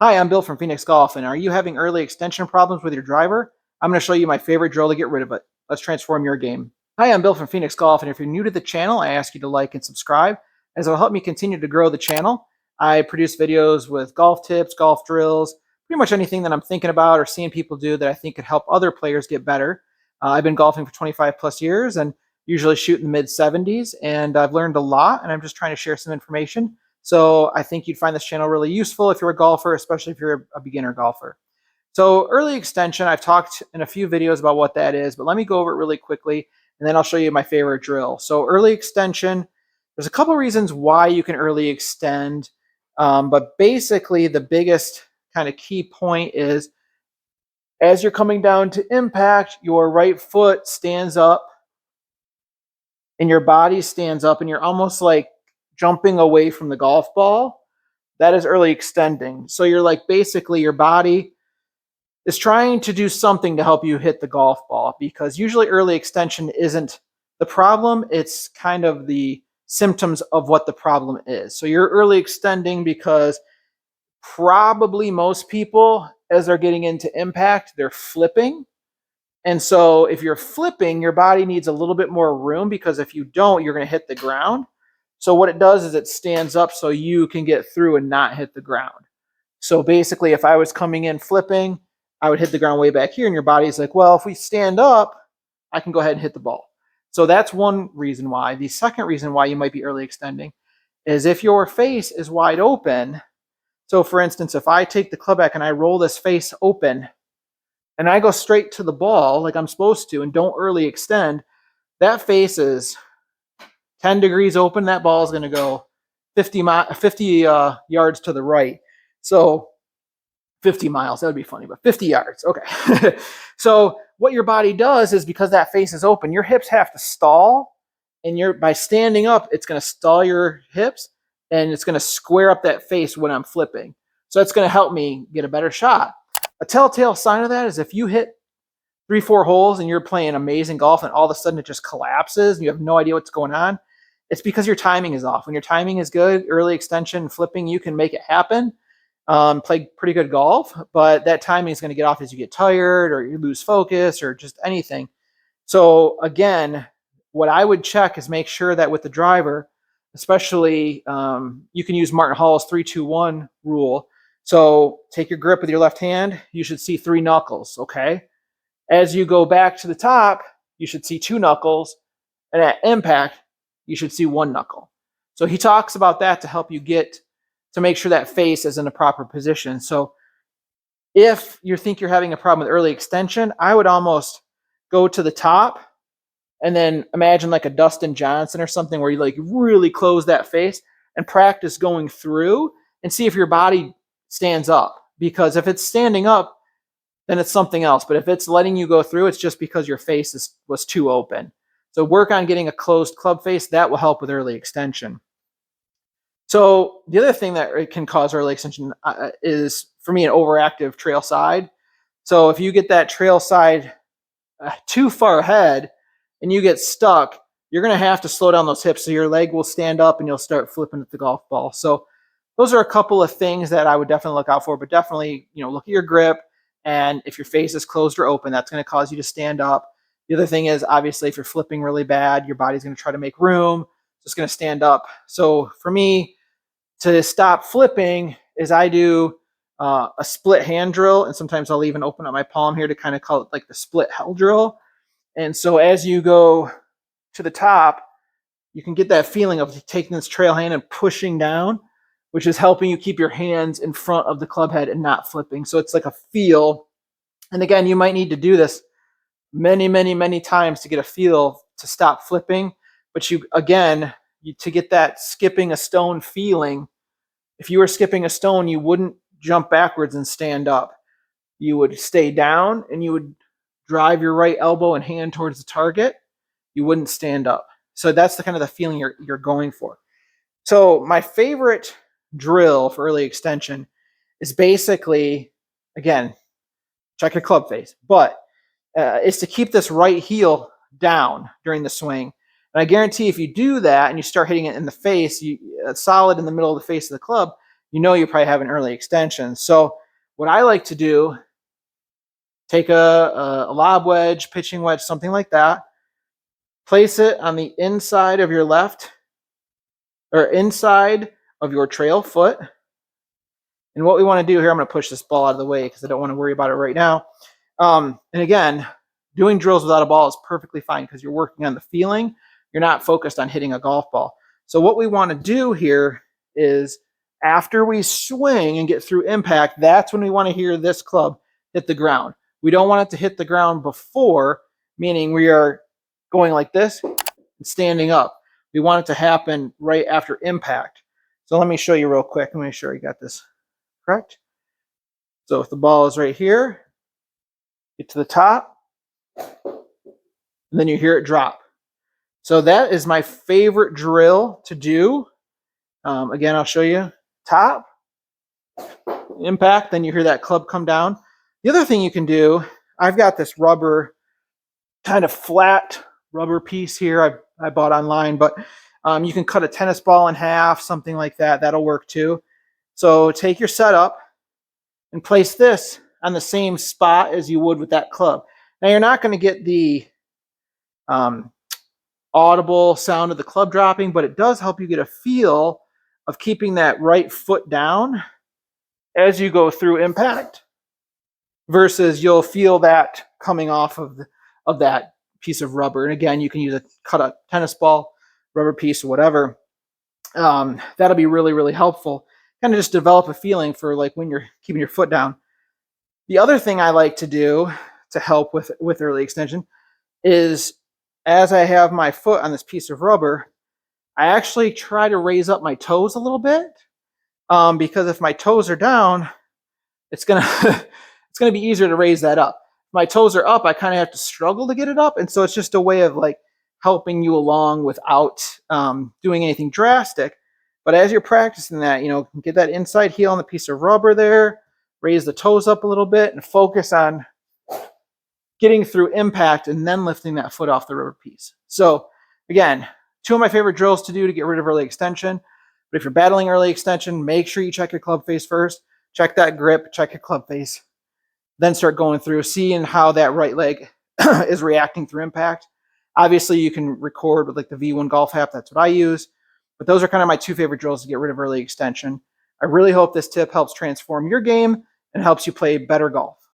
Hi, I'm Bill from Phoenix Golf, and are you having early extension problems with your driver? I'm going to show you my favorite drill to get rid of it. Let's transform your game. Hi, I'm Bill from Phoenix Golf, and if you're new to the channel, I ask you to like and subscribe, as it will help me continue to grow the channel. I produce videos with golf tips, golf drills, pretty much anything that I'm thinking about or seeing people do that I think could help other players get better. I've been golfing for 25 plus years and usually shoot in the mid 70s, and I've learned a lot, and I'm just trying to share some information. So I think you'd find this channel really useful if you're a golfer, especially if you're a beginner golfer. So early extension, I've talked in a few videos about what that is, but let me go over it really quickly, and then I'll show you my favorite drill. So early extension, there's a couple reasons why you can early extend, but basically the biggest kind of key point is as you're coming down to impact, your right foot stands up and your body stands up, and you're almost like jumping away from the golf ball. That is early extending. So you're like basically your body is trying to do something to help you hit the golf ball, because usually early extension isn't the problem. It's kind of the symptoms of what the problem is. So you're early extending because probably most people, as they're getting into impact, they're flipping. And so if you're flipping, your body needs a little bit more room, because if you don't, you're going to hit the ground. So what it does is it stands up so you can get through and not hit the ground. So basically, if I was coming in flipping, I would hit the ground way back here, and your body's like, well, if we stand up, I can go ahead and hit the ball. So that's one reason why. The second reason why you might be early extending is if your face is wide open. So for instance, if I take the club back and I roll this face open and I go straight to the ball like I'm supposed to and don't early extend, that face is 10 degrees open. That ball is going to go 50 yards to the right. So 50 miles, that would be funny, but 50 yards. Okay. So what your body does is, because that face is open, your hips have to stall, and by standing up, it's going to stall your hips, and it's going to square up that face when I'm flipping. So it's going to help me get a better shot. A telltale sign of that is if you hit 3-4 holes and you're playing amazing golf and all of a sudden it just collapses and you have no idea what's going on, it's because your timing is off. When your timing is good, early extension, flipping, you can make it happen. Play pretty good golf, but that timing is going to get off as you get tired or you lose focus or just anything. So again, what I would check is make sure that with the driver, especially, you can use Martin Hall's 3-2-1 rule. So take your grip with your left hand, you should see 3 knuckles, okay? As you go back to the top, you should see 2 knuckles, and at impact, you should see 1 knuckle. So he talks about that to help you get to make sure that face is in the proper position. So if you think you're having a problem with early extension, I would almost go to the top and then imagine like a Dustin Johnson or something, where you like really close that face and practice going through and see if your body stands up. Because if it's standing up, then it's something else. But if it's letting you go through, it's just because your face was too open. So work on getting a closed club face. That will help with early extension. So the other thing that can cause early extension is, for me, an overactive trail side. So if you get that trail side too far ahead and you get stuck, you're going to have to slow down those hips so your leg will stand up and you'll start flipping at the golf ball. So those are a couple of things that I would definitely look out for, but definitely, look at your grip. And if your face is closed or open, that's going to cause you to stand up. The other thing is, obviously, if you're flipping really bad, your body's going to try to make room. So it's going to stand up. So for me, to stop flipping is I do a split hand drill, and sometimes I'll even open up my palm here to kind of call it like the split hell drill. And so as you go to the top, you can get that feeling of taking this trail hand and pushing down, which is helping you keep your hands in front of the club head and not flipping. So it's like a feel. And again, you might need to do this many, many, many times to get a feel to stop flipping. But to get that skipping a stone feeling, if you were skipping a stone, you wouldn't jump backwards and stand up. You would stay down and you would drive your right elbow and hand towards the target. You wouldn't stand up. So that's the kind of the feeling you're going for. So my favorite drill for early extension is basically, again, check your club face, but is to keep this right heel down during the swing. And I guarantee if you do that and you start hitting it in the face, solid in the middle of the face of the club, you know you probably have an early extension. So what I like to do, take a lob wedge, pitching wedge, something like that, place it on the inside of your left or inside of your trail foot. And what we want to do here, I'm going to push this ball out of the way because I don't want to worry about it right now. And again, doing drills without a ball is perfectly fine because you're working on the feeling. You're not focused on hitting a golf ball. So what we want to do here is after we swing and get through impact, that's when we want to hear this club hit the ground. We don't want it to hit the ground before, meaning we are going like this and standing up. We want it to happen right after impact. So let me show you real quick. Let me make sure you got this correct. So if the ball is right here, get to the top, and then you hear it drop. So that is my favorite drill to do. Again, I'll show you. Top, impact, then you hear that club come down. The other thing you can do, I've got this rubber, kind of flat rubber piece here I bought online, but you can cut a tennis ball in half, something like that. That'll work too. So take your setup and place this on the same spot as you would with that club. Now you're not going to get the audible sound of the club dropping, but it does help you get a feel of keeping that right foot down as you go through impact, versus you'll feel that coming off of that piece of rubber. And again, you can cut a tennis ball, rubber piece, or whatever. That'll be really, really helpful. Kind of just develop a feeling for like when you're keeping your foot down. The other thing I like to do to help with early extension is, as I have my foot on this piece of rubber, I actually try to raise up my toes a little bit, because if my toes are down, it's gonna it's gonna be easier to raise that up. If my toes are up, I kind of have to struggle to get it up, and so it's just a way of like helping you along without doing anything drastic. But as you're practicing that, get that inside heel on the piece of rubber there, raise the toes up a little bit, and focus on getting through impact and then lifting that foot off the rubber piece. So again, two of my favorite drills to do to get rid of early extension. But if you're battling early extension, make sure you check your club face first. Check that grip, check your club face. Then start going through, seeing how that right leg is reacting through impact. Obviously, you can record with like the V1 Golf app. That's what I use. But those are kind of my two favorite drills to get rid of early extension. I really hope this tip helps transform your game and helps you play better golf.